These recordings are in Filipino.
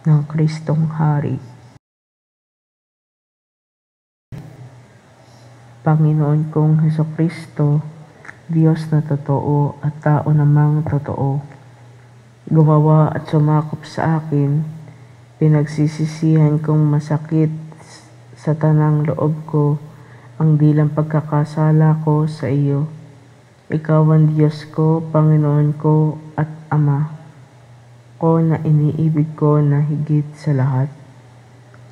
ng Kristong Hari. Panginoon kong Hesukristo, Diyos na totoo at tao namang totoo, gumawa at sumakop sa akin, pinagsisisihan kong masakit sa tanang loob ko ang dilang pagkakasala ko sa iyo. Ikaw ang Diyos ko, Panginoon ko at Ama ko na iniibig ko na higit sa lahat.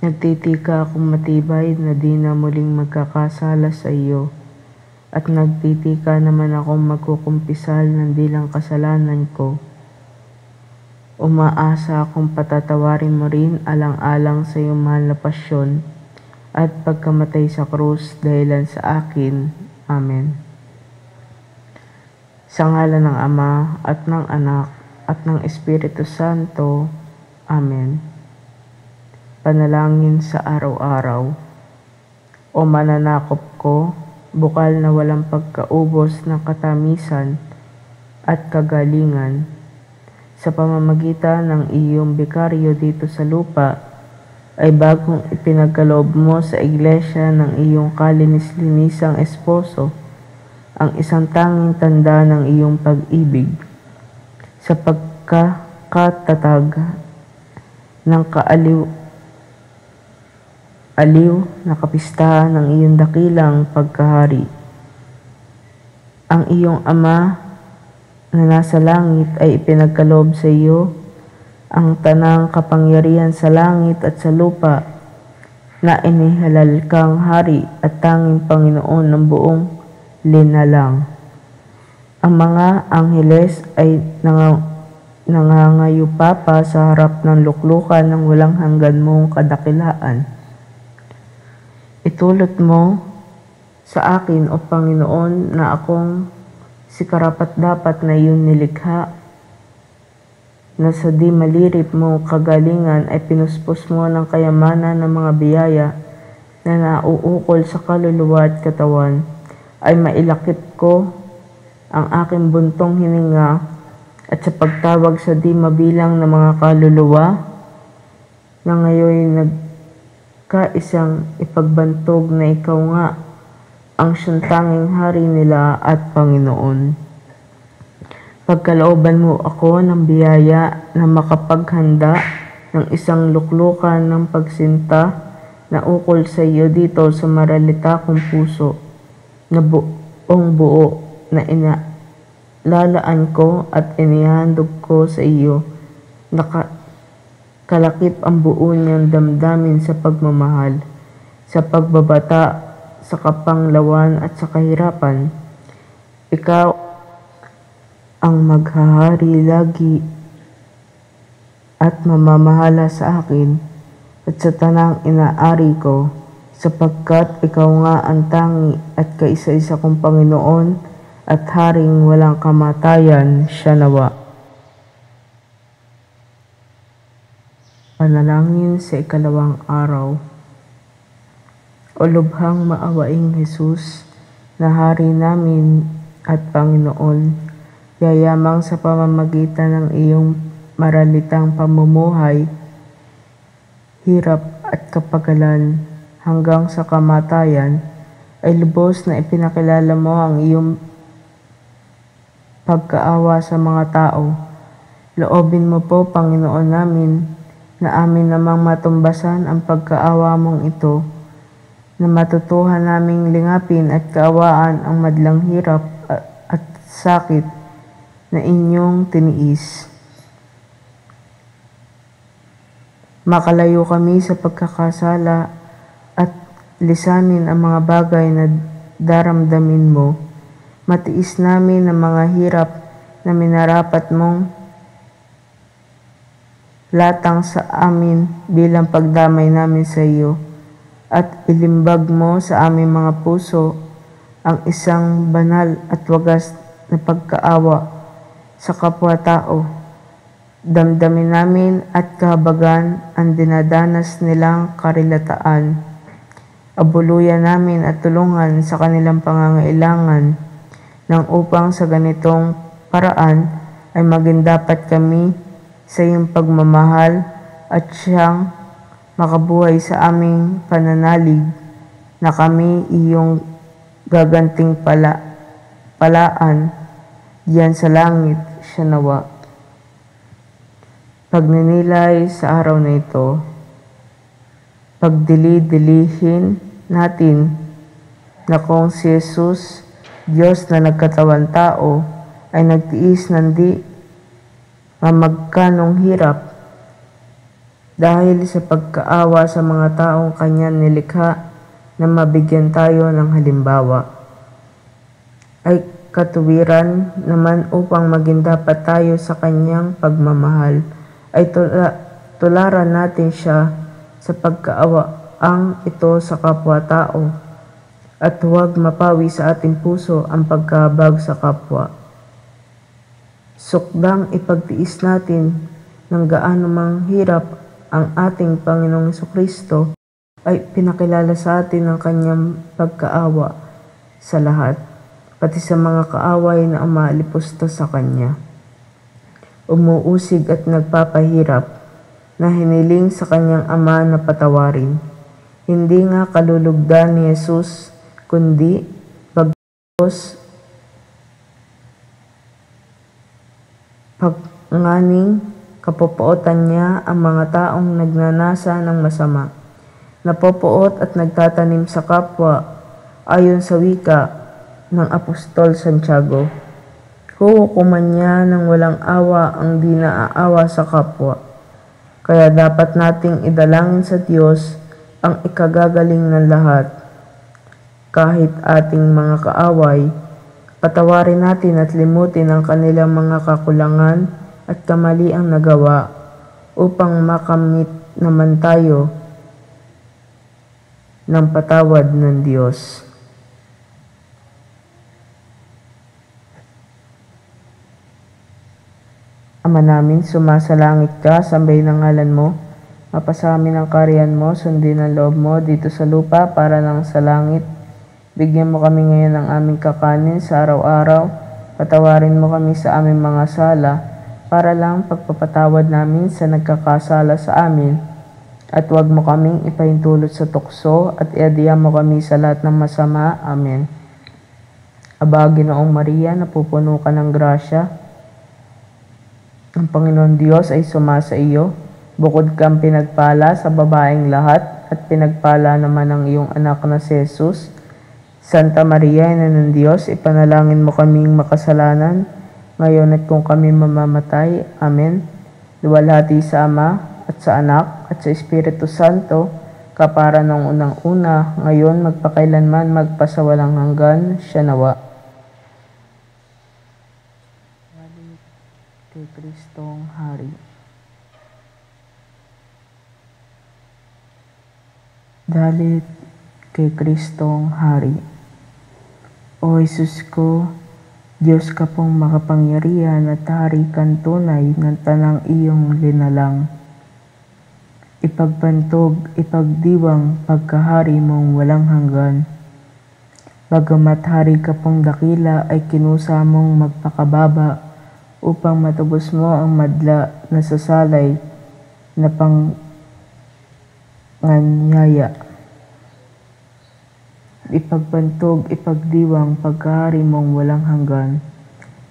Nagtitika akong matibay na di na muling magkakasala sa iyo, at nagtitika naman akong magkukumpisal ng dilang kasalanan ko. Umaasa akong patatawarin mo rin alang-alang sa iyong mahal na pasyon at pagkamatay sa krus dahilan sa akin. Amen. Sa ngalan ng Ama at ng Anak at ng Espiritu Santo. Amen. Panalangin sa araw-araw. O mananakop ko, bukal na walang pagkaubos ng katamisan at kagalingan, sa pamamagitan ng iyong bikaryo dito sa lupa, ay bagong ipinagkaloob mo sa iglesia ng iyong kalinis-linisang esposo, ang isang tanging tanda ng iyong pag-ibig, sa pagkakatatag ng aliw na kapistahan ng iyong dakilang pagkahari. Ang iyong Ama na nasa langit ay ipinagkaloob sa iyo ang tanang kapangyarihan sa langit at sa lupa, na inihalal kang hari at tanging Panginoon ng buong linalang. Ang mga angheles ay nangangayupapa sa harap ng luklukan ng walang hanggan mong kadakilaan. Itulot mo sa akin, O Panginoon, na akong si karapat-dapat na iyong nilikha, na sa di malirip mong kagalingan ay pinuspos mo ng kayamanan ng mga biyaya na nauukol sa kaluluwa at katawan, ay mailakip ko ang aking buntong hininga, at sa pagtawag sa di mabilang na mga kaluluwa na ngayon nagkaisang ipagbantog na ikaw nga ang siyang tanging hari nila at Panginoon. Pagkalooban mo ako ng biyaya na makapaghanda ng isang luklukan ng pagsinta na ukol sa iyo dito sa maralita kong puso, na buong buo na lalaan ko at inihandog ko sa iyo, kalakip ang buo niyang damdamin sa pagmamahal, sa pagbabata, sa kapanglawan at sa kahirapan. Ikaw ang maghahari lagi at mamamahala sa akin at sa tanang inaari ko, sapagkat ikaw nga ang tangi at kaisa-isa kong Panginoon at haring walang kamatayan. Siya nawa. Panalangin sa ikalawang araw. O lubhang maawaing Jesus, na hari namin at Panginoon, yayamang sa pamamagitan ng iyong maralitang pamumuhay, hirap at kapagalan hanggang sa kamatayan, ay lubos na ipinakilala mo ang iyong pagkaawa sa mga tao. Loobin mo po, Panginoon namin, na amin namang matumbasan ang pagkaawa mong ito, na matutuhan naming lingapin at kaawaan ang madlang hirap at sakit na inyong tiniis. Makalayo kami sa pagkakasala at lisanin ang mga bagay na daramdamin mo. Matiis namin ang mga hirap na minarapat mong latang sa amin bilang pagdamay namin sa iyo, at ilimbag mo sa aming mga puso ang isang banal at wagas na pagkaawa sa kapwa-tao. Damdamin namin at kahabagan ang dinadanas nilang karilataan. Abuluyan namin at tulungan sa kanilang pangangailangan, nang upang sa ganitong paraan ay maging dapat kami sa iyong pagmamahal at siyang makabuhay sa aming pananalig na kami iyong gaganting palaan diyan sa langit siya nawa. Pagninilay sa araw na ito, pagdili-dilihin natin na kung si Jesus, Diyos na nagkatawan tao, ay nagtiis ng di mamagkanong hirap dahil sa pagkaawa sa mga taong kanyang nilikha na mabigyan tayo ng halimbawa. Ay katuwiran naman upang maging dapat tayo sa kanyang pagmamahal, ay tularan natin siya sa pagkaawaang ito sa kapwa-tao at huwag mapawi sa ating puso ang pagkahabag sa kapwa. Sukdang ipagtiis natin ng gaano mang hirap ang ating Panginoong Jesucristo, ay pinakilala sa atin ang kanyang pagkaawa sa lahat, pati sa mga kaaway na umalipusta sa kanya. Umuusig at nagpapahirap na hiniling sa kanyang ama na patawarin. Hindi nga kalulugdan ni Jesus, kundi bagos pagnganing kapopuotan niya ang mga taong nagnanasa ng masama, napopuot at nagtatanim sa kapwa ayon sa wika ng Apostol Santiago. Huhukuman niya ng walang awa ang di naaawa sa kapwa. Kaya dapat nating idalangin sa Diyos ang ikagagaling ng lahat. Kahit ating mga kaaway, patawarin natin at limutin ang kanilang mga kakulangan at kamaliang nagawa upang makamit naman tayo ng patawad ng Diyos. Ama namin, sumasalangit ka, sambay ng ngalan mo, mapasamin ang kaharian mo, sundin ang loob mo dito sa lupa para nang sa langit. Bigyan mo kami ngayon ng aming kakanin sa araw-araw, patawarin mo kami sa aming mga sala, para lang pagpapatawad namin sa nagkakasala sa amin, at huwag mo kaming ipahintulot sa tukso at iadya mo kami sa lahat ng masama. Amen. Aba, Ginoong Maria, napupuno ka ng grasya, ang Panginoon Diyos ay sumasa iyo, bukod kang pinagpala sa babaeng lahat, at pinagpala naman ang iyong anak na si Jesus. Santa Maria, Ina ng Diyos, ipanalangin mo kaming makasalanan, ngayon at kung kami mamamatay. Amen. Luwalhati sa Ama, at sa Anak, at sa Espiritu Santo, kapara ng unang-una, ngayon, magpakailanman, magpasawalang hanggan, siya nawa. Kay Kristong Hari. Dalit kay Kristong Hari. O Jesus ko, Diyos ka pong makapangyarihan at hari kang tunay ng tanang iyong linalang. Ipagpantog, ipagdiwang pagkahari mong walang hanggan. Bagamat hari ka pong dakila ay kinusa mong magpakababa upang matubos mo ang madla na sasalay na panganyaya. Ipagpantog, ipagdiwang pagkahari mong walang hanggan.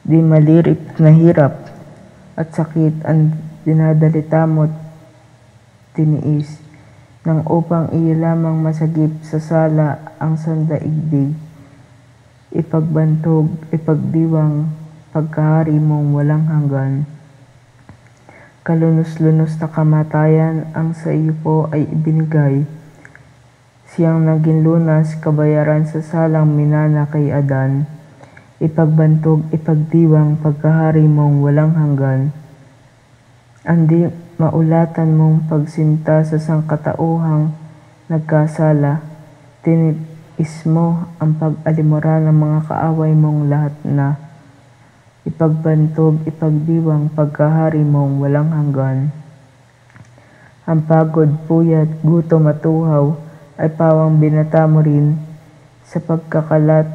Di malirip na hirap at sakit ang dinadalita mo't tiniis, nang upang iyo lamang masagip sa sala ang sandaigdig. Ipagpantog, ipagdiwang pagkahari mong walang hanggan. Kalunos-lunos na kamatayan ang sa iyo po ay ibinigay. Siyang naging lunas, kabayaran sa salang minana kay Adan. Ipagpantog, ipagdiwang pagkahari mong walang hanggan. Andi maulatan mong pagsinta sa sangkatauhang nagkasala, tinipis mo ang pag-alimura ng mga kaaway mong lahat na. Ipagpantog, ipagdiwang pagkahari mong walang hanggan. Ang pagod, puyat, gutom at uhaw ay pawang binata mo rin sa pagkakalat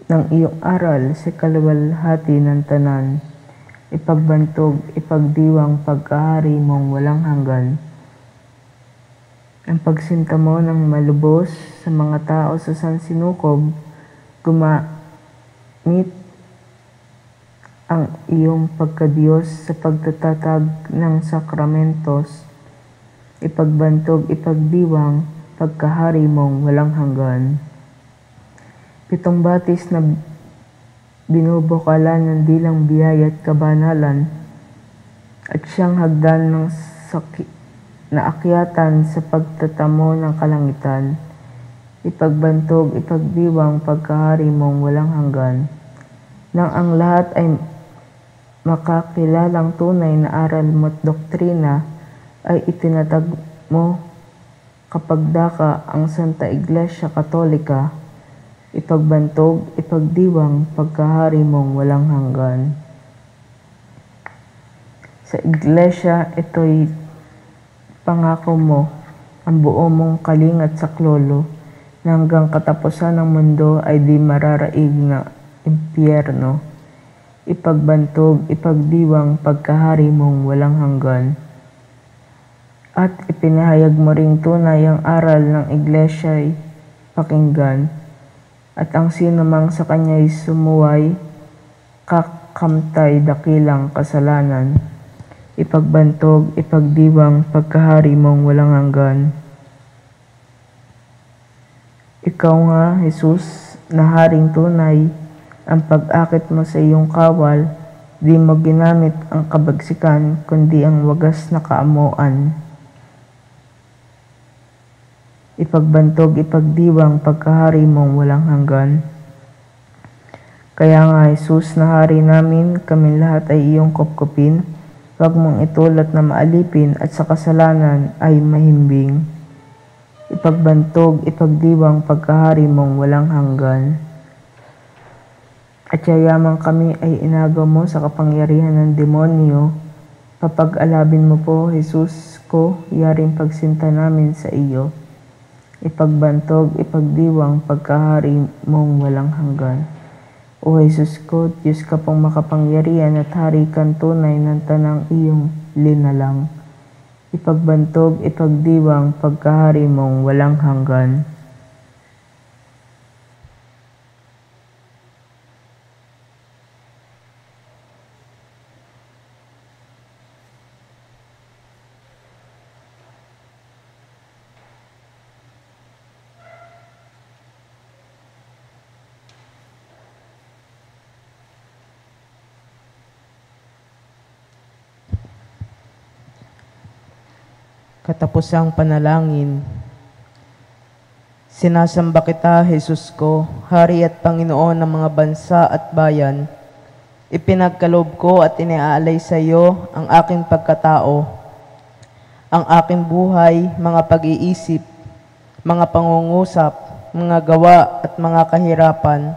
ng iyong aral sa kaluwalhati ng tanan. ipagbantog, ipagdiwang pagkahari mong walang hanggan. Ang pagsinta mo ng malubos sa mga tao sa San Sinukob, gumamit ang iyong pagkadiyos sa pagtatatag ng sakramentos, ipagbantog, ipagdiwang pagkahari mong walang hanggan. 7 batis na binubukalan ng dilang biyaya at kabanalan, at siyang hagdan ng naakyatan sa pagtatamo ng kalangitan, ipagbantog, ipagdiwang pagkahari mong walang hanggan. Nang ang lahat ay makakilalang tunay na aral mo't doktrina, ay itinatag mo kapag daka ang Santa Iglesia Katolika, ipagbantog, ipagdiwang pagkahari mong walang hanggan. Sa Iglesia, ito'y pangako mo ang buo mong kalingat saklolo na hanggang katapusan ng mundo ay di mararaig na impyerno. Ipagbantog, ipagdiwang pagkahari mong walang hanggan. At ipinahayag mo ring tunay ang aral ng Iglesia ay pakinggan, at ang sino mang sa kanya'y sumuway, kakamtay dakilang kasalanan. Ipagbantog, ipagdiwang pagkahari mong walang hanggan. Ikaw nga, Jesus, na haring tunay, ang pag-akit mo sa iyong kawal, di mo ginamit ang kabagsikan, kundi ang wagas na kaamuan. Ipagbantog, ipagdiwang pagkahari mong walang hanggan. Kaya nga, Jesus, na hari namin, kami lahat ay iyong kupkupin. Huwag mong itulot na maalipin at sa kasalanan ay mahimbing. Ipagbantog, ipagdiwang pagkahari mong walang hanggan. At yayaman kami ay inagaw mo sa kapangyarihan ng demonyo. Papag-alabin mo po, Jesus ko, yaring pagsinta namin sa iyo. Ipagbantog, ipagdiwang pagkahari mong walang hanggan. O Jesus ko, Diyos ka pong makapangyarihan at hari kang tunay ng tanang iyong linalang. Ipagbantog, ipagdiwang pagkahari mong walang hanggan. Katapusang panalangin. Sinasamba kita, Jesus ko, Hari at Panginoon ng mga bansa at bayan. Ipinagkaloob ko at iniaalay sa iyo ang aking pagkatao, ang aking buhay, mga pag-iisip, mga pangungusap, mga gawa at mga kahirapan.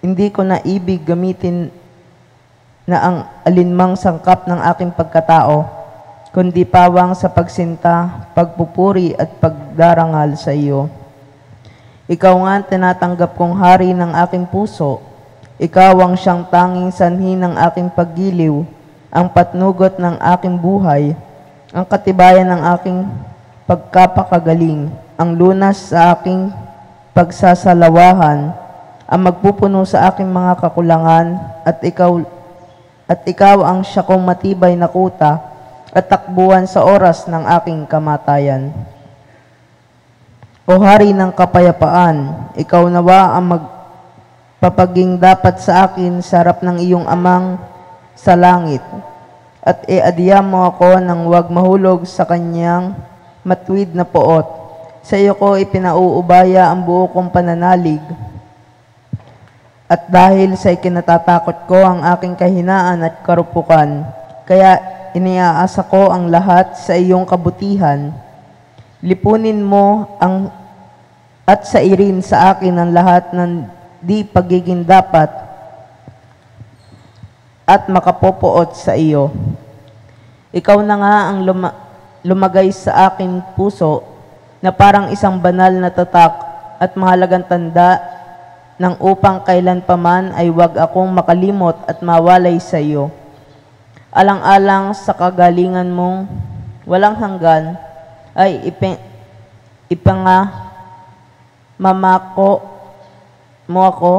Hindi ko na ibig gamitin na ang alinmang sangkap ng aking pagkatao, kundi pawang sa pagsinta, pagpupuri at pagdarangal sa iyo. Ikaw nga ang tinatanggap kong hari ng aking puso. Ikaw ang siyang tanging sanhi ng aking paggiliw, ang patnugot ng aking buhay, ang katibayan ng aking pagkapakagaling, ang lunas sa aking pagsasalawahan, ang magpupuno sa aking mga kakulangan, at ikaw ang siya kong matibay na kuta, at takbuhan sa oras ng aking kamatayan. O Hari ng kapayapaan, ikaw nawa ang magpapaging dapat sa akin sa harap ng iyong amang sa langit, at iadya mo ako nang huwag mahulog sa kanyang matwid na poot. Sa iyo ko ipinauubaya ang buo kong pananalig, at dahil sa ikinatatakot ko ang aking kahinaan at karupukan, kaya iniaasa ko ang lahat sa iyong kabutihan. Lipunin mo at sairin sa akin ang lahat ng di pagiging dapat at makapopoot sa iyo. Ikaw na nga ang lumagay sa aking puso na parang isang banal na tatak at mahalagang tanda nang upang kailanpaman ay wag akong makalimot at mawalay sa iyo. Alang-alang sa kagalingan mong walang hanggan, ay mamako mo ako,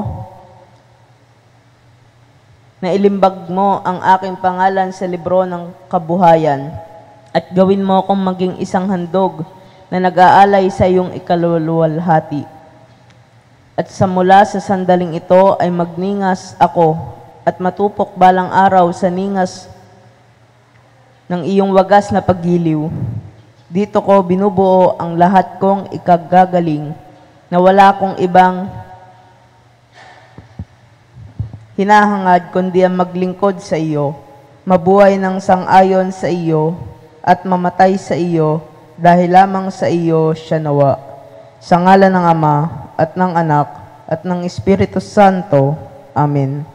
na ilimbag mo ang aking pangalan sa libro ng kabuhayan, at gawin mo akong maging isang handog na nag-aalay sa iyong ikaluluwalhati. At sa mula sa sandaling ito ay magningas ako at matupok balang araw sa ningas ng iyong wagas na paggiliw. Dito ko binubuo ang lahat kong ikagagaling na wala kong ibang hinahangad kundi ang maglingkod sa iyo, mabuhay ng sang-ayon sa iyo, at mamatay sa iyo, dahil lamang sa iyo siya nawa. Sa ngalan ng Ama, at ng Anak, at ng Espiritu Santo. Amen.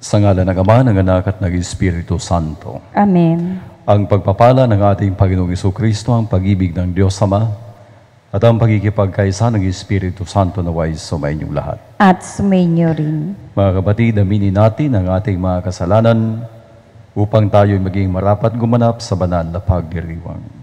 Sa ngalan ng Ama, ng Anak at ng Espiritu Santo. Amen. Ang pagpapala ng ating Panginoong Jesucristo, ang pag-ibig ng Diyos Ama, at ang pagkikipagkaisa ng Espiritu Santo naway sumayin yung lahat. At sumainyo rin. Mga kapatid, aminin natin ang ating mga kasalanan upang tayo'y maging marapat gumanap sa banal na pagdiriwang.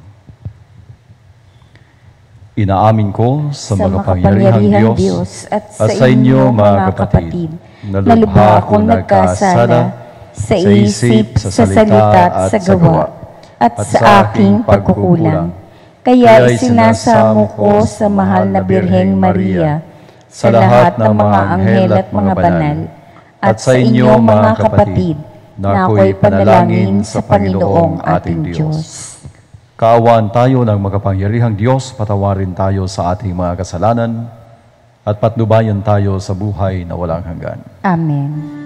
Inaamin ko sa makapangyarihang Diyos at sa inyo, mga kapatid, na lubha akong nagkasala sa isip, sa salita at sa gawa, at sa aking pagkukulang. Kaya isinasamo ko sa mahal na Birheng Maria, sa lahat ng mga anghel at mga banal, at sa inyo, mga kapatid, na ako'y panalangin sa Panginoong ating Diyos. Kaawaan tayo ng makapangyarihang Diyos, patawarin tayo sa ating mga kasalanan, at patnubayan tayo sa buhay na walang hanggan. Amen.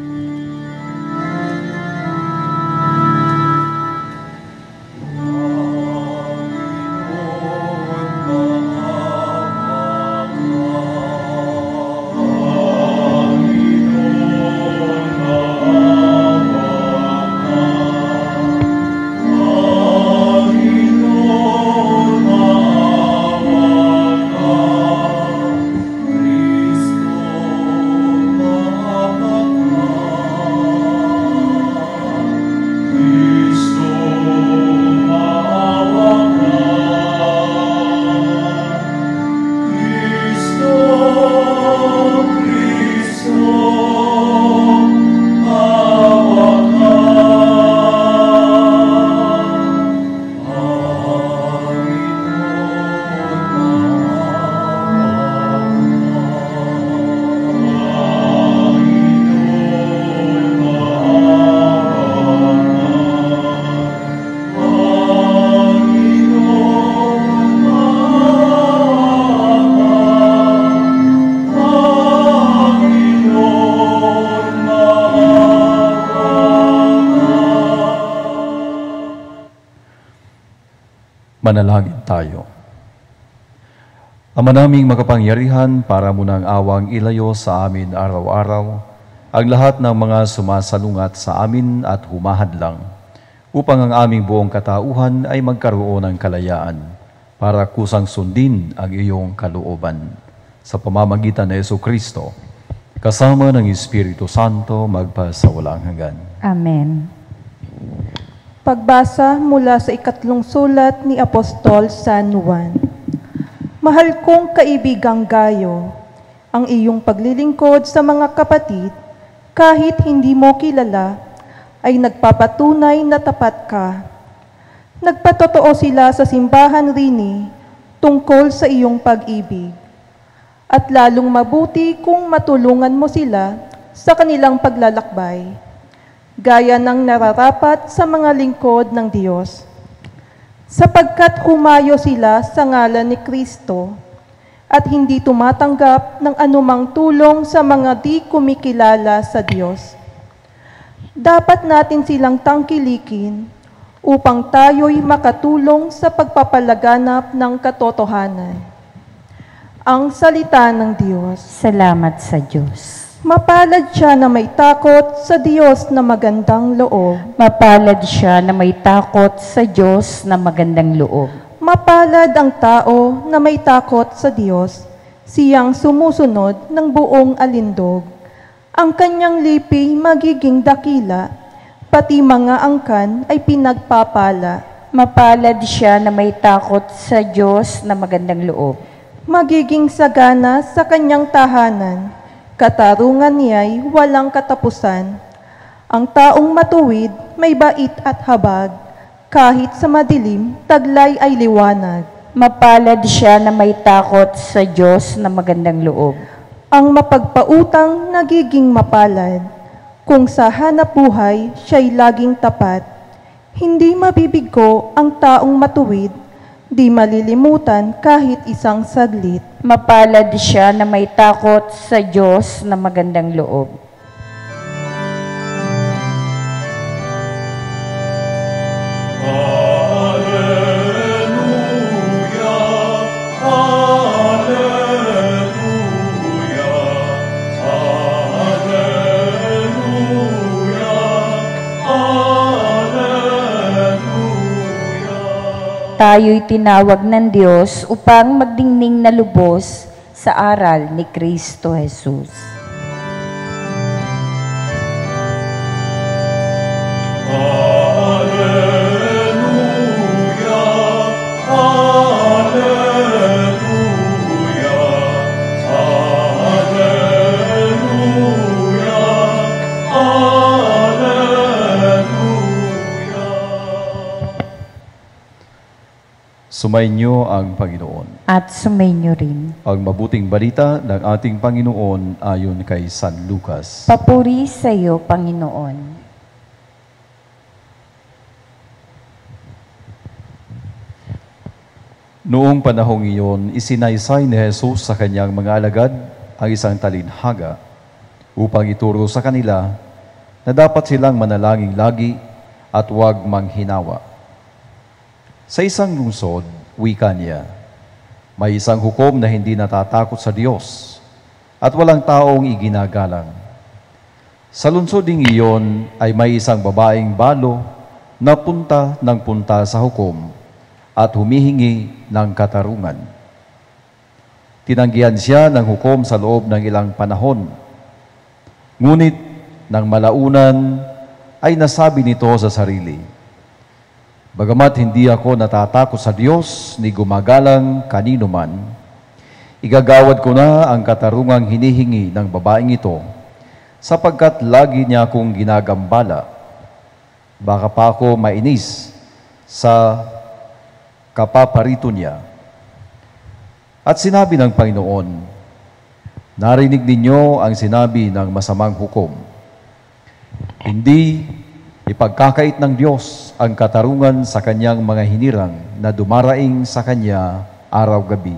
Manalangin tayo. Ama naming makapangyarihan, para mo ng awang ilayo sa amin araw-araw ang lahat ng mga sumasalungat sa amin at humahadlang, upang ang aming buong katauhan ay magkaroon ng kalayaan para kusang sundin ang iyong kalooban. Sa pamamagitan ng Jesucristo, kasama ng Espiritu Santo, magpasawalang hanggan. Amen. Pagbasa mula sa ikatlong sulat ni Apostol San Juan. Mahal kong kaibigang Gayo, ang iyong paglilingkod sa mga kapatid, kahit hindi mo kilala, ay nagpapatunay na tapat ka. Nagpatotoo sila sa simbahan rini tungkol sa iyong pag-ibig. At lalong mabuti kung matulungan mo sila sa kanilang paglalakbay, gaya ng nararapat sa mga lingkod ng Diyos. Sapagkat humayo sila sa ngalan ni Kristo at hindi tumatanggap ng anumang tulong sa mga di kumikilala sa Diyos. Dapat natin silang tangkilikin upang tayo'y makatulong sa pagpapalaganap ng katotohanan. Ang salita ng Diyos. Salamat sa Diyos. Mapalad siya na may takot sa Diyos na magandang loob. Mapalad siya na may takot sa Diyos na magandang loob. Mapalad ang tao na may takot sa Diyos, siyang sumusunod ng buong alindog. Ang kanyang lipi magiging dakila, pati mga angkan ay pinagpapala. Mapalad siya na may takot sa Diyos na magandang loob. Magiging sagana sa kanyang tahanan, katarungan niya'y walang katapusan. Ang taong matuwid may bait at habag, kahit sa madilim, taglay ay liwanag. Mapalad siya na may takot sa Diyos na magandang loob. Ang mapagpautang nagiging mapalad, kung sa hanap buhay siya'y laging tapat. Hindi mabibigo ang taong matuwid, di malilimutan kahit isang saglit. Mapalad siya na may takot sa Diyos na magandang loob. Alleluia, Alleluia, tayo'y tinawag ng Diyos upang magdingning na lubos sa aral ni Kristo Jesus. Sumainyo ang Panginoon. At sumainyo rin. Ang mabuting balita ng ating Panginoon ayon kay San Lucas. Papuri sa iyo, Panginoon. Noong panahong iyon, isinaysay ni Jesus sa kanyang mga alagad ang isang talinhaga upang ituro sa kanila na dapat silang manalangin lagi at huwag manghinawa. Sa isang lungsod, wika niya, may isang hukom na hindi natatakot sa Diyos at walang taong iginagalang. Sa lungsod ding iyon ay may isang babaeng balo na punta ng punta sa hukom at humihingi ng katarungan. Tinanggihan siya ng hukom sa loob ng ilang panahon. Ngunit nang malaunan ay nasabi nito sa sarili, "Bagamat hindi ako natatakot sa Diyos ni gumagalang kanino man, igagawad ko na ang katarungang hinihingi ng babaeng ito sapagkat lagi niya akong ginagambala. Baka pa ako mainis sa kapaparito niya." At sinabi ng Panginoon, "Narinig ninyo ang sinabi ng masamang hukom. Hindi ipagkakait ng Diyos ang katarungan sa kanyang mga hinirang na dumaraing sa kanya araw-gabi.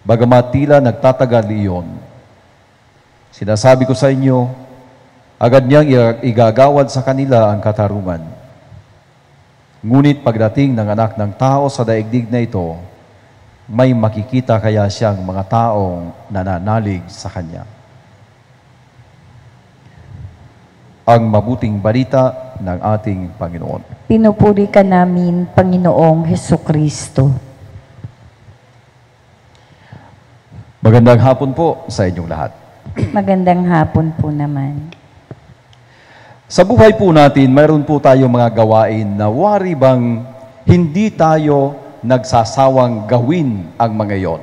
Bagamat tila nagtatagal iyon, sinasabi ko sa inyo, agad niyang igagawad sa kanila ang katarungan. Ngunit pagdating ng anak ng tao sa daigdig na ito, may makikita kaya siyang mga taong nananalig sa kanya?" Ang mabuting balita ng ating Panginoon. Pinupuri ka namin, Panginoong Hesukristo. Magandang hapon po sa inyong lahat. Magandang hapon po naman. Sa buhay po natin, mayroon po tayong mga gawain na wari bang hindi tayo nagsasawang gawin ang mga iyon.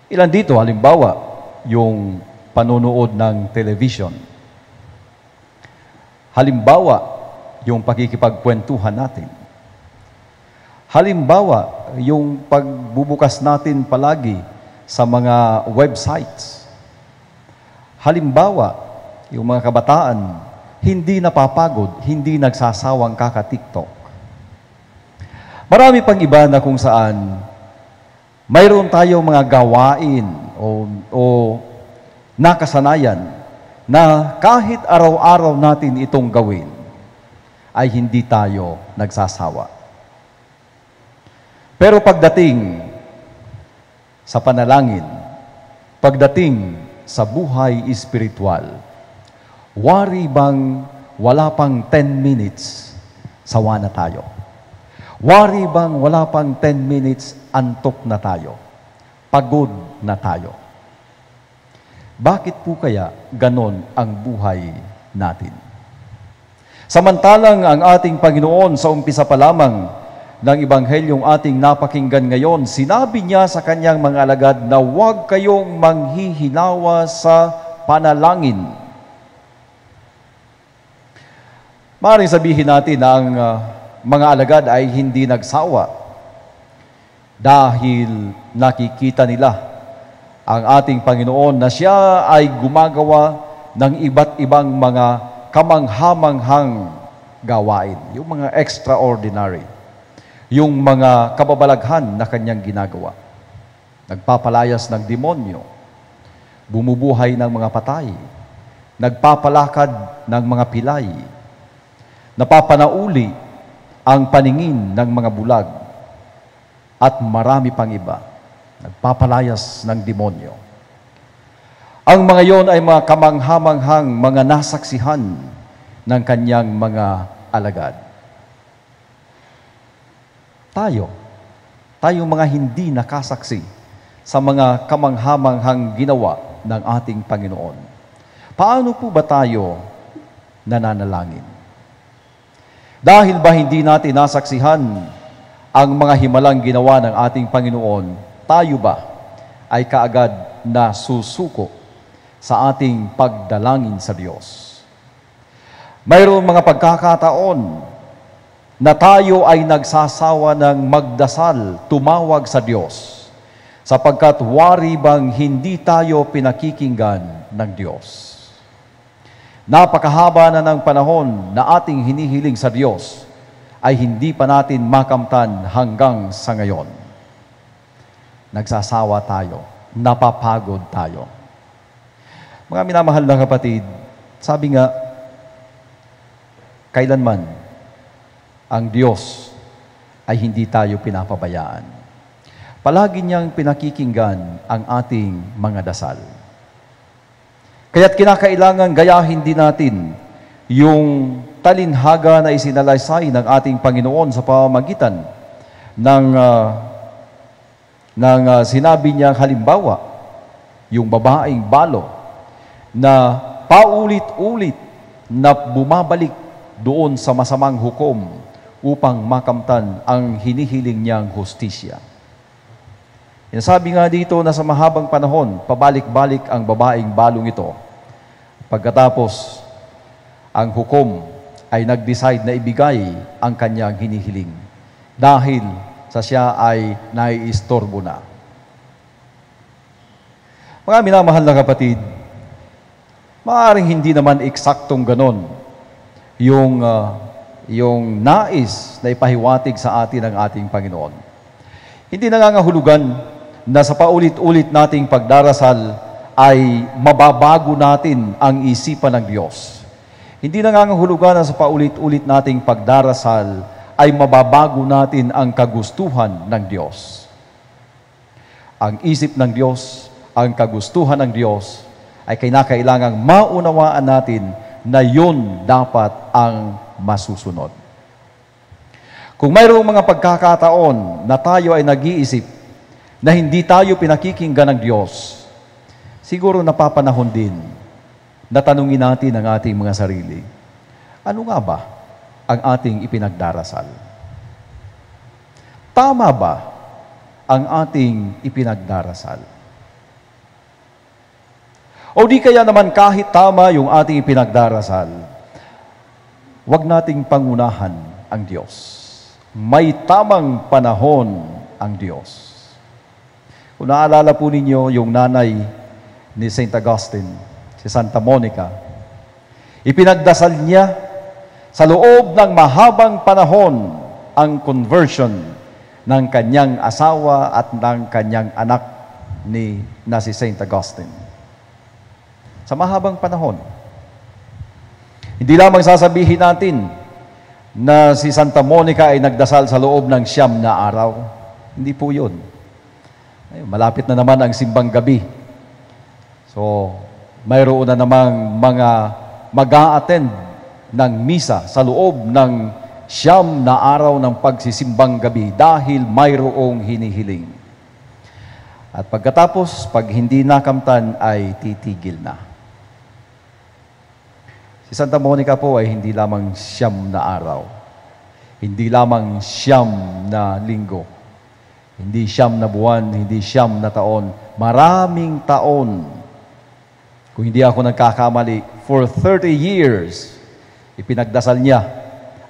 Ilan dito, halimbawa, yung panonood ng television. Halimbawa, yung pakikipagkwentuhan natin. Halimbawa, yung pagbubukas natin palagi sa mga websites. Halimbawa, yung mga kabataan, hindi napapagod, hindi nagsasawang kaka-TikTok. Marami pang iba na kung saan mayroon tayong mga gawain o nakasanayan na kahit araw-araw natin itong gawin, ay hindi tayo nagsasawa. Pero pagdating sa panalangin, pagdating sa buhay espiritual, wari bang wala pang 10 minutes, sawa na tayo? Wari bang wala pang 10 minutes, antok na tayo? Pagod na tayo? Bakit po kaya ganon ang buhay natin? Samantalang ang ating Panginoon sa umpisa pa lamang ng Ebanghelyong ating napakinggan ngayon, sinabi niya sa kanyang mga alagad na huwag kayong manghihinawa sa panalangin. Maaaring sabihin natin na ang mga alagad ay hindi nagsawa dahil nakikita nila ang ating Panginoon na siya ay gumagawa ng iba't ibang mga kamanghamanghang gawain, yung mga extraordinary, yung mga kababalaghan na kanyang ginagawa. Nagpapalayas ng demonyo, bumubuhay ng mga patay, nagpapalakad ng mga pilay, napapanauli ang paningin ng mga bulag, at marami pang iba. Nagpapalayas ng demonyo. Ang mga yon ay mga kamanghamanghang mga nasaksihan ng kanyang mga alagad. tayong mga hindi nakasaksi sa mga kamanghamanghang ginawa ng ating Panginoon. Paano po ba tayo nananalangin? Dahil ba hindi natin nasaksihan ang mga himalang ginawa ng ating Panginoon, tayo ba ay kaagad na susuko sa ating pagdalangin sa Diyos? Mayroong mga pagkakataon na tayo ay nagsasawa ng magdasal, tumawag sa Diyos, sapagkat wari bang hindi tayo pinakikinggan ng Diyos. Napakahaba na ng panahon na ating hinihiling sa Diyos ay hindi pa natin makamtan hanggang sa ngayon. Nagsasawa tayo, napapagod tayo. Mga minamahal na kapatid, sabi nga, kailanman ang Diyos ay hindi tayo pinapabayaan. Palagi niyang pinakikinggan ang ating mga dasal. Kaya't kinakailangan gayahin din natin yung talinhaga na isinalaysay ng ating Panginoon sa pamamagitan ng sinabi niya halimbawa, yung babaeng balo na paulit-ulit na bumabalik doon sa masamang hukom upang makamtan ang hinihiling niyang hustisya. Sabi nga dito na sa mahabang panahon, pabalik-balik ang babaeng balong ito. Pagkatapos, ang hukom ay nag-decide na ibigay ang kanyang hinihiling dahil sa siya ay naiistorbo na. Mga minamahal na kapatid, maaaring hindi naman eksaktong ganon yung nais na ipahiwatig sa atin ng ating Panginoon. Hindi nangangahulugan na sa paulit-ulit nating pagdarasal ay mababago natin ang isipan ng Diyos. Hindi nangangahulugan na sa paulit-ulit nating pagdarasal ay mababago natin ang kagustuhan ng Diyos. Ang isip ng Diyos, ang kagustuhan ng Diyos ay kinakailangang maunawaan natin na yun dapat ang masusunod. Kung mayroong mga pagkakataon na tayo ay nag-iisip na hindi tayo pinakikinggan ng Diyos, siguro napapanahon din na tanungin natin ang ating mga sarili, ano nga ba ang ating ipinagdarasal? Tama ba ang ating ipinagdarasal? O di kaya naman kahit tama yung ating ipinagdarasal, wag nating pangunahan ang Diyos. May tamang panahon ang Diyos. Kung naalala po ninyo yung nanay ni St. Augustine, si Santa Monica, ipinagdasal niya sa loob ng mahabang panahon ang conversion ng kanyang asawa at ng kanyang anak na si St. Augustine. Sa mahabang panahon. Hindi lamang sasabihin natin na si Santa Monica ay nagdasal sa loob ng 9 na araw. Hindi po yun. Ay, malapit na naman ang simbang gabi. So, mayroon na namang mga mag-a-attend ng misa sa loob ng 9 na araw ng pagsisimbang gabi dahil mayroong hinihiling. At pagkatapos, pag hindi nakamtan, ay titigil na. Si Santa Monica po ay hindi lamang 9 na araw. Hindi lamang 9 na linggo. Hindi 9 na buwan, hindi 9 na taon. Maraming taon. Kung hindi ako nagkakamali, for 30 years, ipinagdasal niya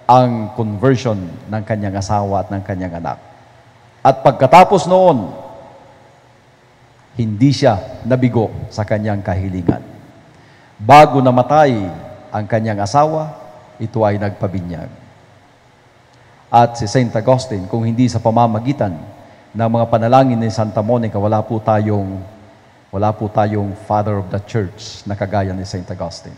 ang conversion ng kanyang asawa at ng kanyang anak. At pagkatapos noon, hindi siya nabigo sa kanyang kahilingan. Bago namatay ang kanyang asawa, ito ay nagpabinyag. At si St. Augustine, kung hindi sa pamamagitan ng mga panalangin ni Santa Monica, wala po tayong Father of the Church na kagaya ni St. Augustine.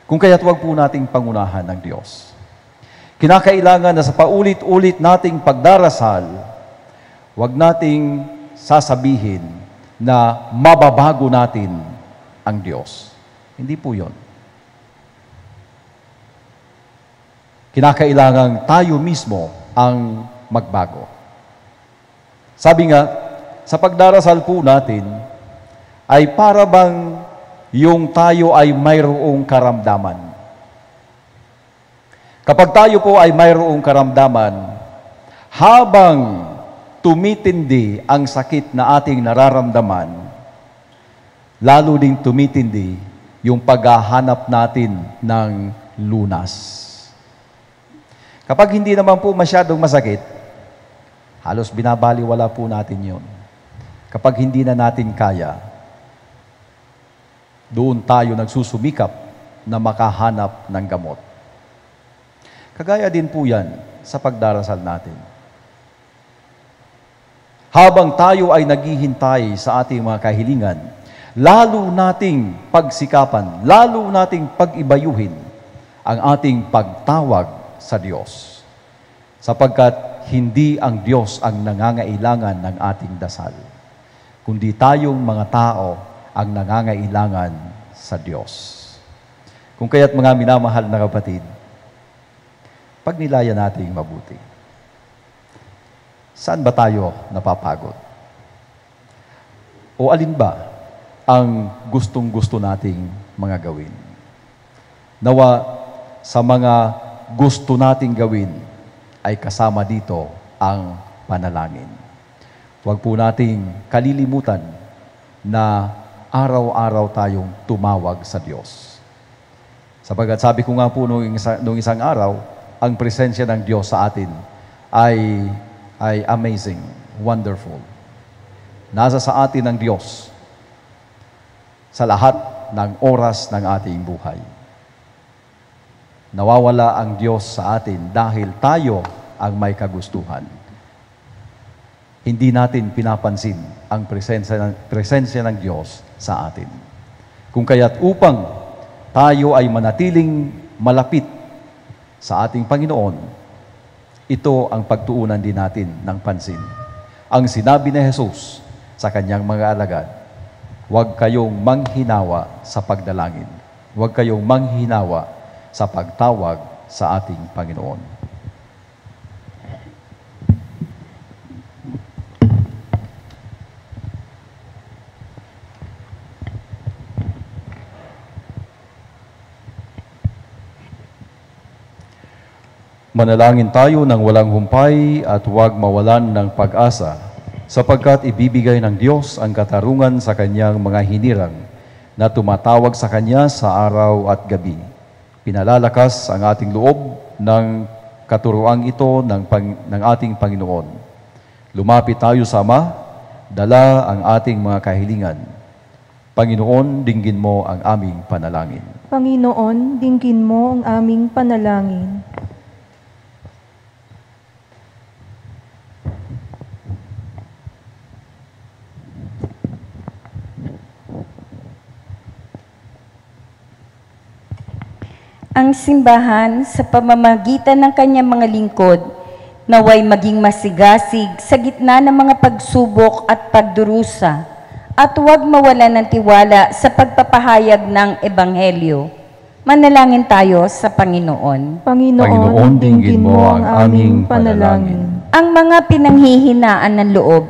Kung kaya't wag po nating pangunahan ng Diyos. Kinakailangan na sa paulit-ulit nating pagdarasal, wag nating sasabihin na mababago natin ang Diyos. Hindi po yun. Kinakailangan tayo mismo ang magbago. Sabi nga, sa pagdarasal po natin, ay para bang yung tayo ay mayroong karamdaman. Kapag tayo po ay mayroong karamdaman, habang tumitindi ang sakit na ating nararamdaman, lalo ding tumitindi yung paghahanap natin ng lunas. Kapag hindi naman po masyadong masakit, halos binabaliwala po natin yun. Kapag hindi na natin kaya, doon tayo nagsusumikap na makahanap ng gamot. Kagaya din po yan sa pagdarasal natin. Habang tayo ay naghihintay sa ating mga kahilingan, lalo nating pagsikapan, lalo nating pag-ibayuhin ang ating pagtawag sa Diyos. Sapagkat hindi ang Diyos ang nangangailangan ng ating dasal, kundi tayong mga tao ang nangangailangan sa Diyos. Kung kaya't mga minamahal na kapatid, pagnilayan natin mabuti. Saan ba tayo napapagod? O alin ba ang gustong-gusto nating mga gawin? Nawa sa mga gusto nating gawin ay kasama dito ang panalangin. Huwag po nating kalilimutan na araw-araw tayong tumawag sa Diyos. Sapagkat sabi ko nga po nung isang araw, ang presensya ng Diyos sa atin ay amazing, wonderful. Nasa sa atin ng Diyos sa lahat ng oras ng ating buhay. Nawawala ang Diyos sa atin dahil tayo ang may kagustuhan. Hindi natin pinapansin ang presensya ng Diyos sa atin. Kung kaya't upang tayo ay manatiling malapit sa ating Panginoon, ito ang pagtuunan din natin ng pansin. Ang sinabi ni Jesus sa kanyang mga alagad, huwag kayong manghinawa sa pagdalangin. Huwag kayong manghinawa sa pagtawag sa ating Panginoon. Manalangin tayo ng walang humpay at huwag mawalan ng pag-asa, sapagkat ibibigay ng Diyos ang katarungan sa kanyang mga hinirang na tumatawag sa kanya sa araw at gabi. Pinalalakas ang ating loob ng katuruang ito ng ating Panginoon. Lumapit tayo sa Ama, dala ang ating mga kahilingan. Panginoon, dinggin mo ang aming panalangin. Panginoon, dinggin mo ang aming panalangin. Ang simbahan sa pamamagitan ng kanyang mga lingkod naway maging masigasig sa gitna ng mga pagsubok at pagdurusa at huwag mawalan ng tiwala sa pagpapahayag ng Ebanghelyo. Manalangin tayo sa Panginoon. Panginoon, dinggin mo ang aming panalangin. Ang mga pinanghihinaan ng loob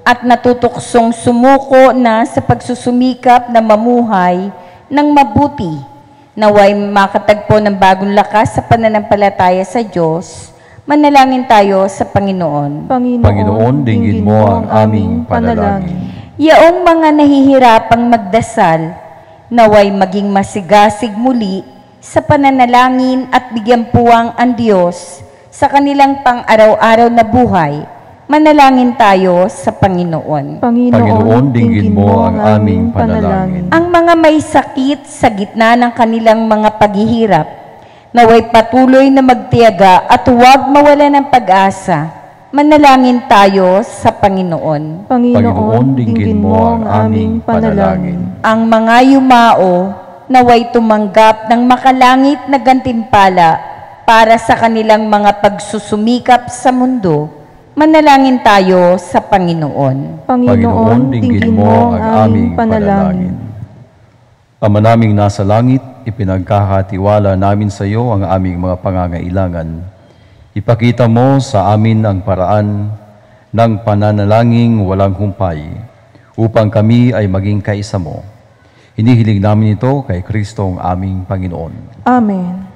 at natutuksong sumuko na sa pagsusumikap na mamuhay ng mabuti, naway makatagpo ng bagong lakas sa pananampalataya sa Diyos, manalangin tayo sa Panginoon. Panginoon, dinggin mo ang aming panalangin. Yaong mga nahihirapang magdasal, naway maging masigasig muli sa pananalangin at bigyan puwang ang Diyos sa kanilang pang-araw-araw na buhay, manalangin tayo sa Panginoon. Panginoon, dinggin mo ang aming panalangin. Ang mga may sakit sa gitna ng kanilang mga paghihirap, naway patuloy na magtiyaga at huwag mawala ng pag-asa, manalangin tayo sa Panginoon. Panginoon, dinggin mo ang aming panalangin. Ang mga yumao, naway tumanggap ng makalangit na gantimpala para sa kanilang mga pagsusumikap sa mundo, manalangin tayo sa Panginoon. Panginoon, dinggin mo ang aming panalangin. Ama naming nasa langit, ipinagkakatiwala namin sa iyo ang aming mga pangangailangan. Ipakita mo sa amin ang paraan ng pananalangin walang humpay upang kami ay maging kaisa mo. Hinihiling namin ito kay Kristo ang aming Panginoon. Amen.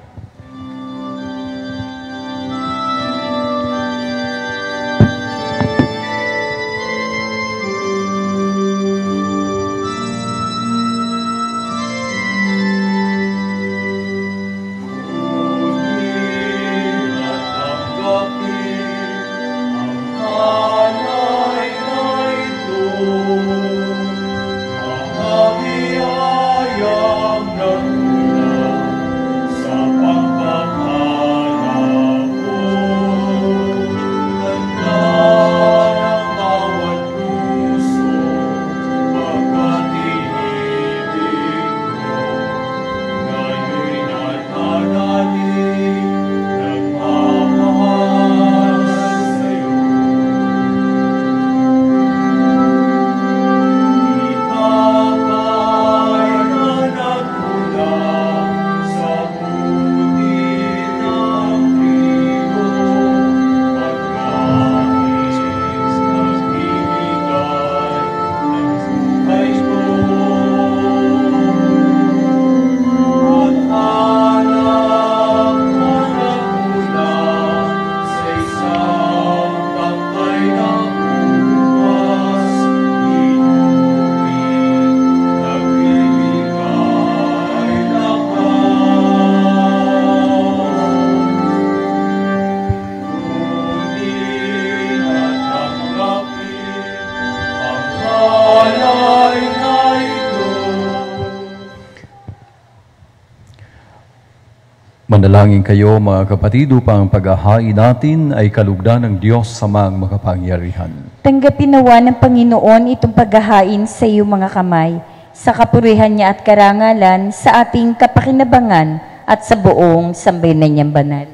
Manalangin kayo mga kapatid upang paghahain natin ay kalugdan ng Diyos sa mga makapangyarihan. Tanggapin nawa ng Panginoon itong paghahain sa iyong mga kamay, sa kapurihan niya at karangalan, sa ating kapakinabangan at sa buong sambayanan niyang banal.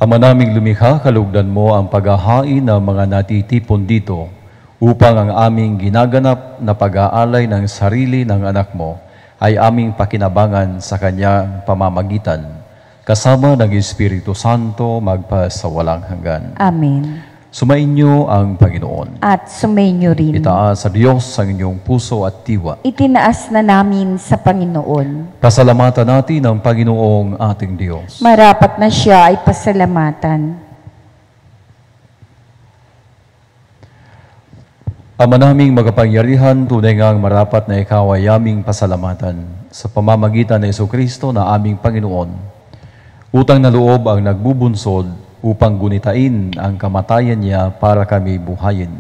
Ama naming lumikha, kalugdan mo ang paghahain ng mga natitipon dito upang ang aming ginaganap na pag-aalay ng sarili ng anak mo ay aming pakinabangan sa kanyang pamamagitan, kasama ng Espiritu Santo magpasawalang hanggan. Amen. Sumainyo ang Panginoon. At sumainyo rin. Itaas sa Diyos ang inyong puso at diwa. Itinaas na namin sa Panginoon. Pasalamatan natin ang Panginoong ating Diyos. Marapat na siya ay pasalamatan. Ama naming magapangyarihan, tunay ngang marapat na ikaw ay aming pasalamatan sa pamamagitan ng Jesucristo na aming Panginoon. Utang na loob ang nagbubunsod upang gunitain ang kamatayan niya para kami buhayin.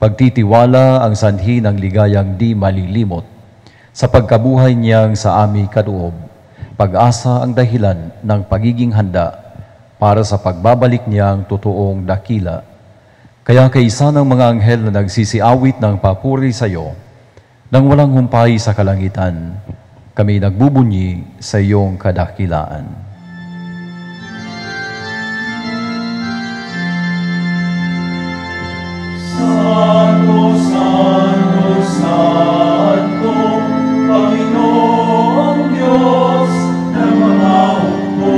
Pagtitiwala ang sanhi ng ligayang di malilimot. Sa pagkabuhay niyang sa aming kaloob, pag-asa ang dahilan ng pagiging handa para sa pagbabalik niyang totoong dakila. Kaya kaisa ng mga anghel na nagsisiawit ng papuri sa iyo, nang walang humpay sa kalangitan, kami nagbubunyi sa iyong kadakilaan. Santo, Santo, Santo, Panginoon Diyos ng mga hukbo,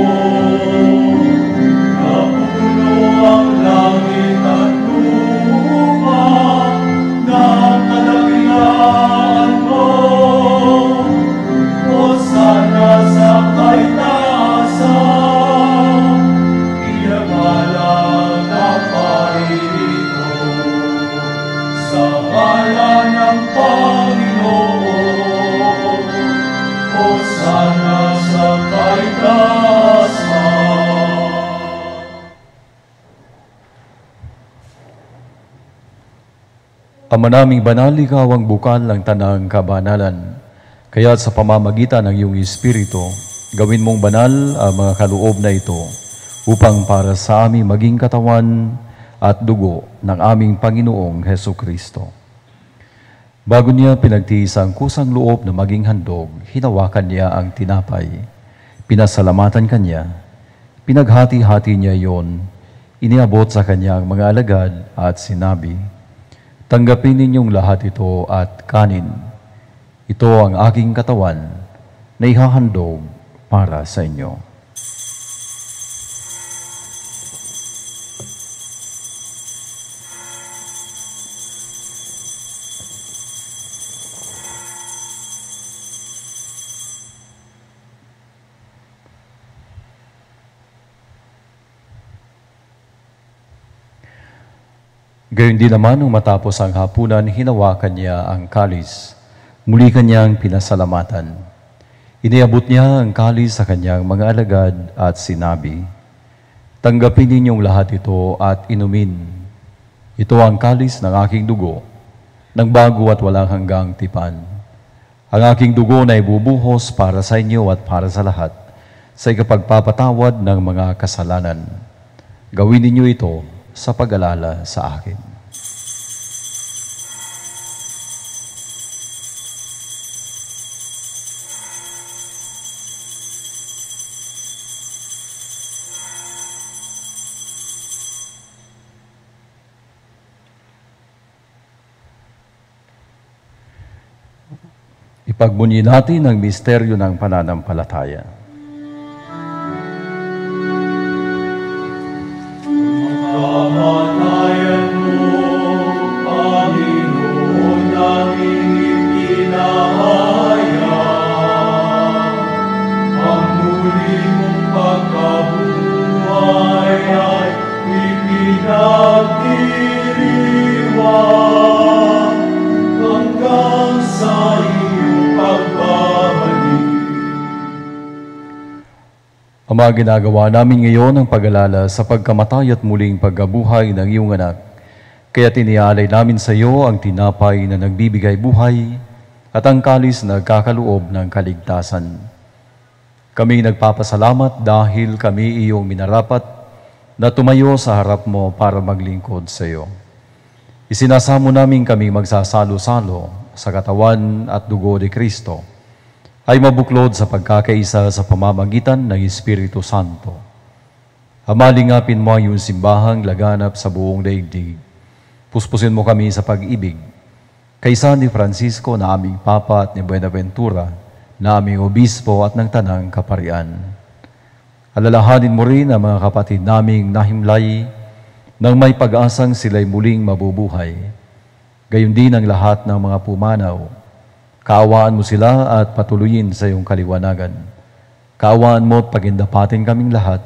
napupuno ang langit at lupa ng kadakilaan mo. Hosana sa kaitaasan, pinagalang na paririto. Sa ngalan ng Panginoon, Hosana sa kaitaasan. Ama naming banal, ikaw ang bukal ng tanang kabanalan. Kaya sa pamamagitan ng iyong Espiritu, gawin mong banal ang mga kaloob na ito upang para sa aming maging katawan at dugo ng aming Panginoong Hesukristo. Bago niya pinagtiis ang kusang loob na maging handog, hinawakan niya ang tinapay. Pinasalamatan kanya, pinaghati-hati niya iyon, iniabot sa kanyang mga alagad at sinabi, "Tanggapin ninyong lahat ito at kanin. Ito ang aking katawan na ihahandog para sa inyo." Gayon din naman nung matapos ang hapunan, hinawakan niya ang kalis. Muli kanyang pinasalamatan. Iniabot niya ang kalis sa kanyang mga alagad at sinabi, "Tanggapin ninyong lahat ito at inumin. Ito ang kalis ng aking dugo, ng bago at walang hanggang tipan. Ang aking dugo na ibubuhos para sa inyo at para sa lahat, sa ikapagpapatawad ng mga kasalanan. Gawin ninyo ito sa pag-alala sa akin." Ipagbunyi natin ang misteryo ng pananampalataya. Kamatayan mo, Panginoon, namin ikinahaya. Ang muli mong pagkabuhay ay ipinagdiriwang hanggang sa iyong pagbabalik. Ama, ginagawa namin ngayon ang pag-alala sa pagkamatay at muling pagkabuhay ng iyong anak. Kaya tinialay namin sa iyo ang tinapay na nagbibigay buhay at ang kalis na nagkakaloob ng kaligtasan. Kami nagpapasalamat dahil kami iyong minarapat na tumayo sa harap mo para maglingkod sa iyo. Isinasamo namin kami magsasalo-salo sa katawan at dugo ni Kristo, ay mabuklod sa pagkakaisa sa pamamagitan ng Espiritu Santo. Amalingapin mo ang iyong simbahang laganap sa buong daigdig. Puspusin mo kami sa pag-ibig. Kaysa ni Francisco na aming Papa at ni Buenaventura na aming Obispo at ng Tanang Kaparian. Alalahanin mo rin ang mga kapatid naming nahimlay nang may pag-asang sila'y muling mabubuhay. Gayon din ang lahat ng mga pumanaw. Kaawaan mo sila at patuloyin sa iyong kaliwanagan. Kaawaan mo at pagindapatin kaming lahat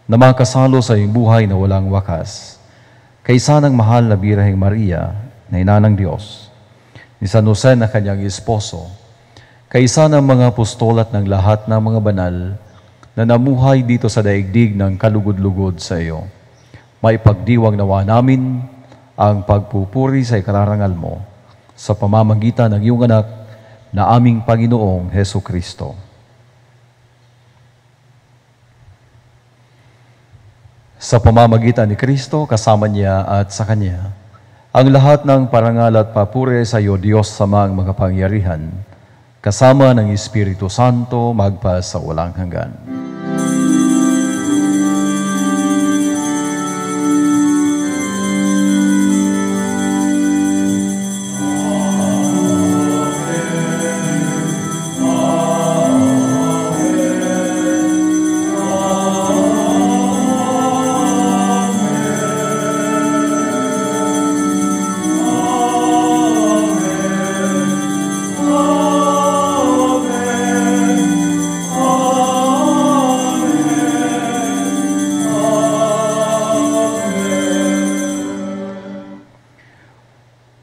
na makasalo sa iyong buhay na walang wakas. Kaysa ng mahal na Birheng Maria, na ina ng Diyos, ni San Jose na kanyang esposo, kaysa ng mga apostol at ng lahat ng mga banal na namuhay dito sa daigdig ng kalugod-lugod sa iyo, maipagdiwang nawa namin ang pagpupuri sa ikararangal mo sa pamamagitan ng iyong anak na aming Panginoong Heso Kristo. Sa pamamagitan ni Kristo, kasama niya at sa Kanya, ang lahat ng parangal at papuri sa iyo, Diyos Samang makapangyarihan, kasama ng Espiritu Santo, magpa sa walang hanggan.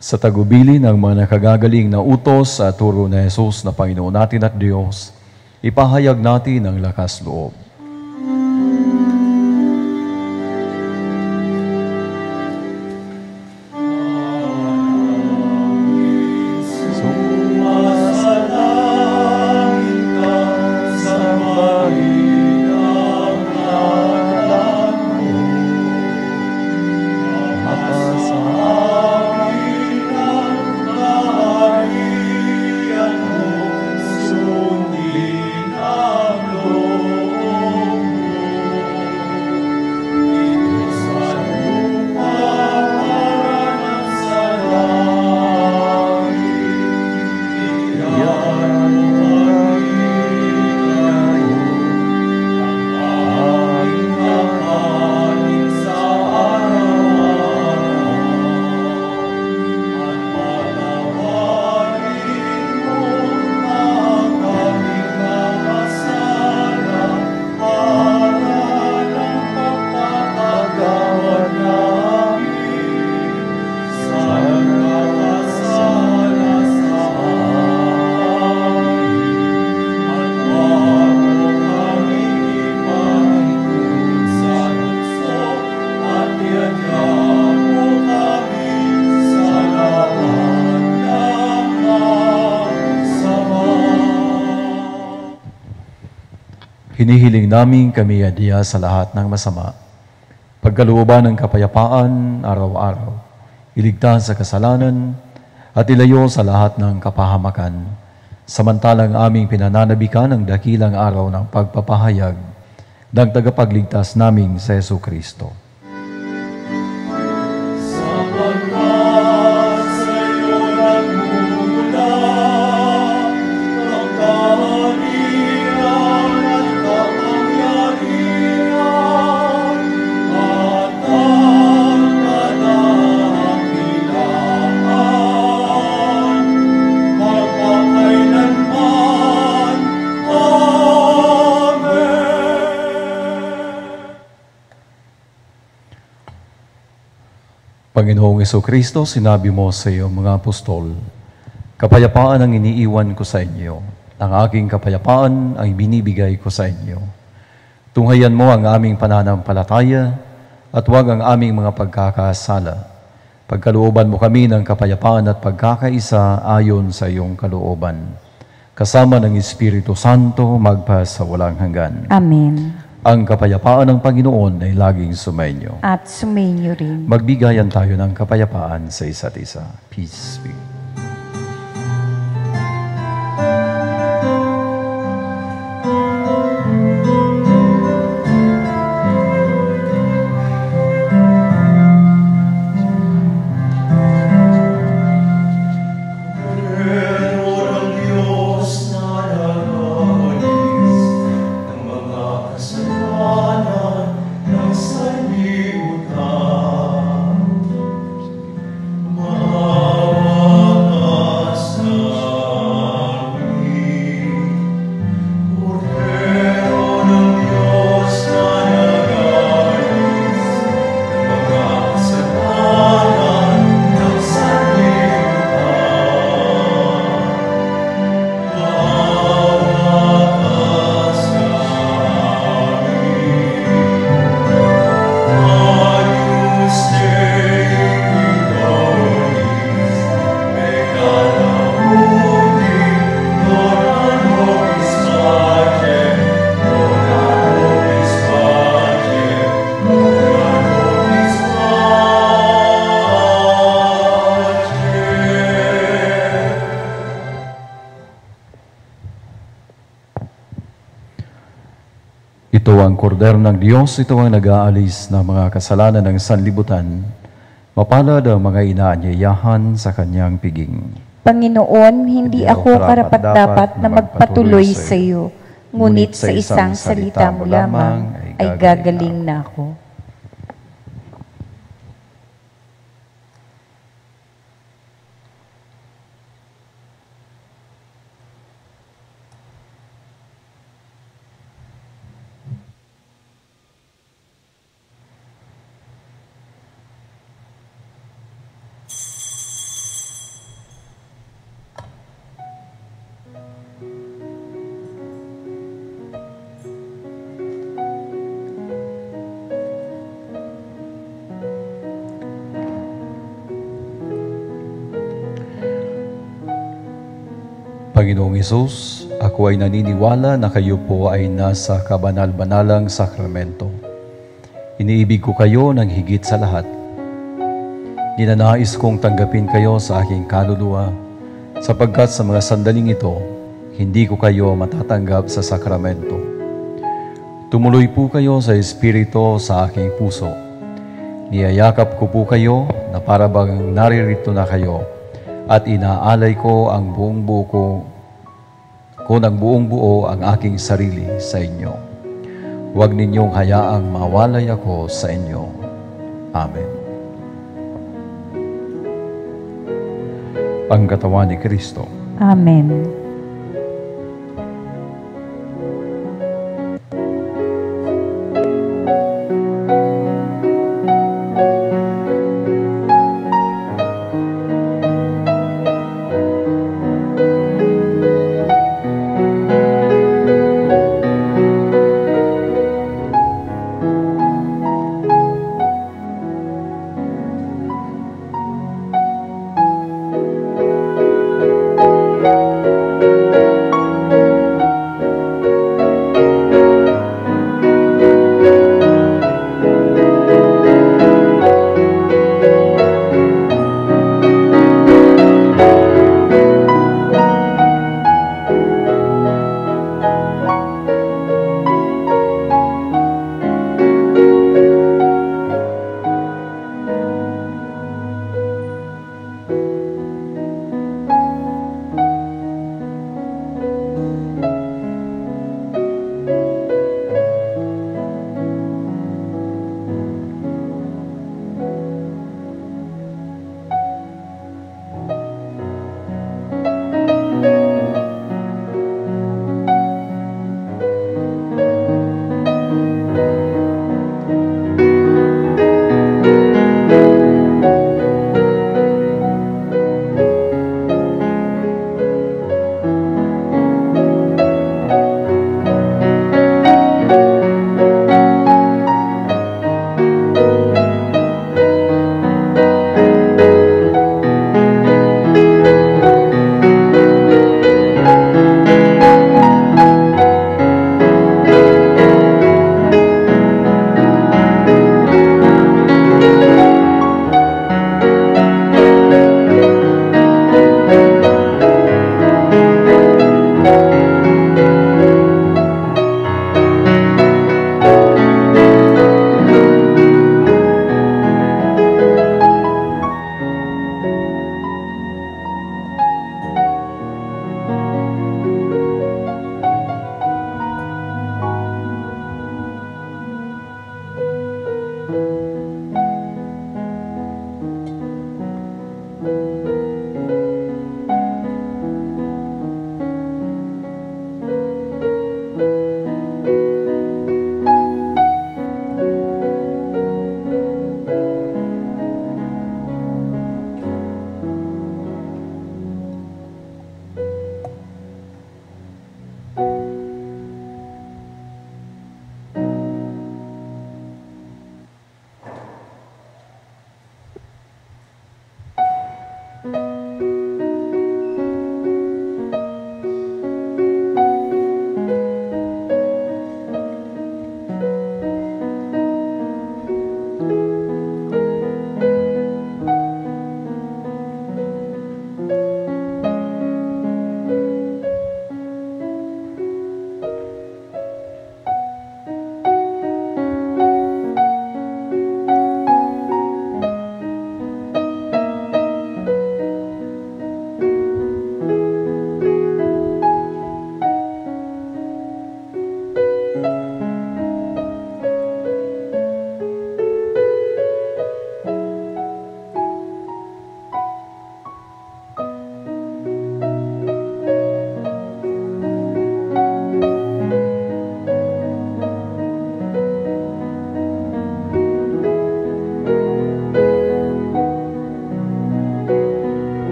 Sa tagubili ng mga nakagagaling na utos sa turo na Jesus na Panginoon natin at Diyos, ipahayag natin ang lakas loob. Sundin ang loob Hinihiling namin kami adiya sa lahat ng masama. Pagkalooban ng kapayapaan araw-araw, iligtas sa kasalanan at ilayo sa lahat ng kapahamakan. Samantalang aming pinananabikan ang dakilang araw ng pagpapahayag ng tagapagligtas naming sa Jesucristo. Panginoong Jesucristo, sinabi mo sa iyong mga apostol, kapayapaan ang iniiwan ko sa inyo, ang aking kapayapaan ay binibigay ko sa inyo. Tunghayan mo ang aming pananampalataya at huwag ang aming mga pagkakasala. Pagkalooban mo kami ng kapayapaan at pagkakaisa ayon sa iyong kalooban. Kasama ng Espiritu Santo magpa sa walang hanggan. Amen. Ang kapayapaan ng Panginoon ay laging sumainyo. At sumainyo rin. Magbigayan tayo ng kapayapaan sa isa't isa. Peace be. Ito ang kordero ng Diyos, ito ang nag-aalis ng mga kasalanan ng sanlibutan. Mapalad ang mga inaanyayahan sa kanyang piging. Panginoon, hindi ako karapat-dapat na magpatuloy sa iyo, ngunit sa isang salita mo lamang ay gagaling na ako. Panginoong Hesus, ako ay naniniwala na kayo po ay nasa kabanal-banalang sakramento. Iniibig ko kayo ng higit sa lahat. Ninanais kong tanggapin kayo sa aking kaluluwa, sapagkat sa mga sandaling ito, hindi ko kayo matatanggap sa sakramento. Tumuloy po kayo sa Espiritu sa aking puso. Niyayakap ko po kayo na para bang naririto na kayo at inaalay ko ang buong buo ang aking sarili sa inyo. Huwag ninyong hayaang mawalay ako sa inyo. Amen. Ang katawan ni Kristo. Amen.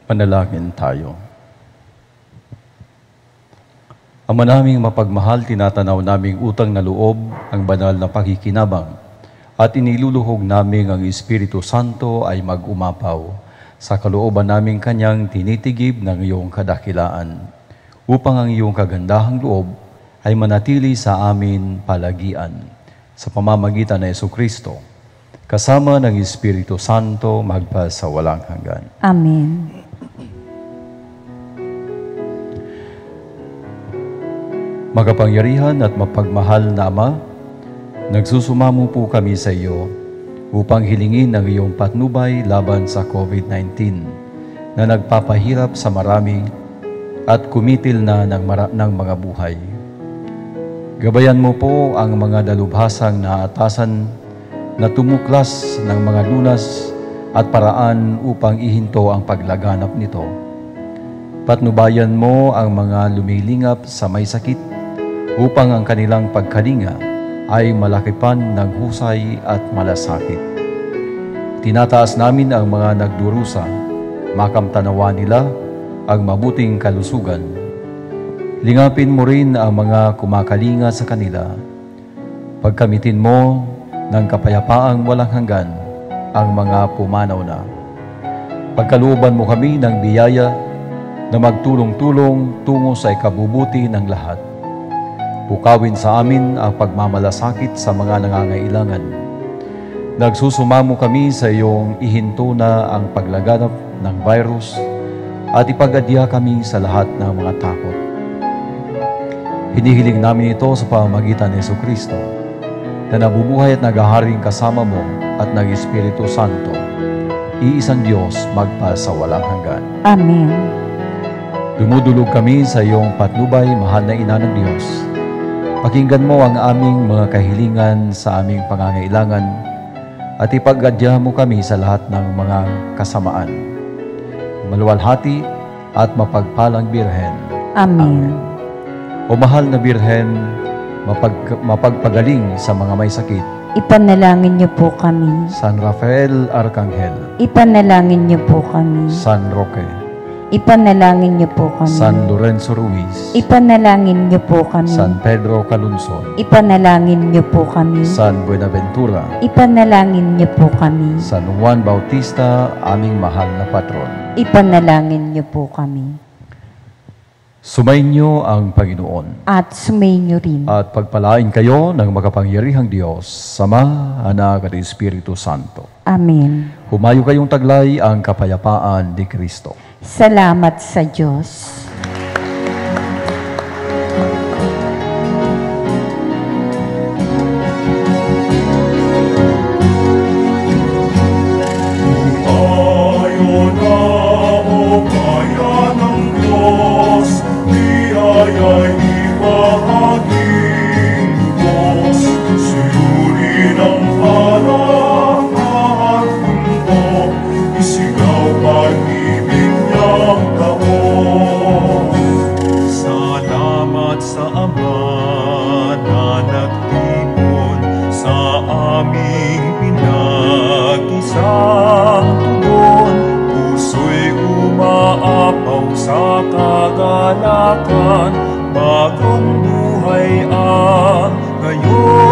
Manalangin tayo. Ama naming mapagmahal, tinatanaw naming utang na loob ang banal na pakikinabang at iniluluhog namin ang Espiritu Santo ay mag-umapaw sa kalooban naming kanyang tinitigib ng iyong kadakilaan upang ang iyong kagandahang loob ay manatili sa amin palagian sa pamamagitan ng Jesucristo kasama ng Espiritu Santo magpa sa walang hanggan. Amen. Makapangyarihan at mapagmahal na Ama, nagsusumamo po kami sa iyo upang hilingin ang iyong patnubay laban sa COVID-19 na nagpapahirap sa marami at kumitil na ng mga buhay. Gabayan mo po ang mga dalubhasang naatasan na tumuklas ng mga lunas at paraan upang ihinto ang paglaganap nito. Patnubayan mo ang mga lumilingap sa may sakit upang ang kanilang pagkalinga ay malakipan ng husay at malasakit. Tinataas namin ang mga nagdurusa, makamtanawa nila ang mabuting kalusugan. Lingapin mo rin ang mga kumakalinga sa kanila. Pagkamitin mo ng kapayapaang walang hanggan ang mga pumanaw na. Pagkalooban mo kami ng biyaya na magtulong-tulong tungo sa ikabubuti ng lahat. Pukawin sa amin ang pagmamalasakit sa mga nangangailangan. Nagsusumamo kami sa iyong ihinto na ang paglaganap ng virus at ipag-adya kami sa lahat ng mga takot. Hinihiling namin ito sa pamamagitan ni Jesucristo na nabubuhay at naghaharing kasama mo at ng Espiritu Santo, iisang Diyos magpa sa walang hanggan. Amen. Dumudulog kami sa iyong patnubay, mahal na Ina ng Diyos. Pakinggan mo ang aming mga kahilingan sa aming pangangailangan at ipag-adya mo kami sa lahat ng mga kasamaan. Maluwalhati at mapagpalang Birhen. Amen. O mahal na Birhen, mapagpagaling sa mga may sakit. Ipanalangin niyo po kami. San Rafael Arcangel. Ipanalangin niyo po kami. San Roque. Ipanalangin niyo po kami. San Lorenzo Ruiz. Ipanalangin niyo po kami. San Pedro Calunson. Ipanalangin niyo po kami. San Buenaventura. Ipanalangin niyo po kami. San Juan Bautista, aming mahal na patron. Ipanalangin niyo po kami. Sumainyo ang Panginoon. At sumainyo rin. At pagpalain kayo ng makapangyarihang Diyos, Sama, Anak at Espiritu Santo. Amen. Humayo kayong taglay ang kapayapaan ni Kristo. Salamat sa Diyos. Sa kagalakan, bagong buhay ang ngayon.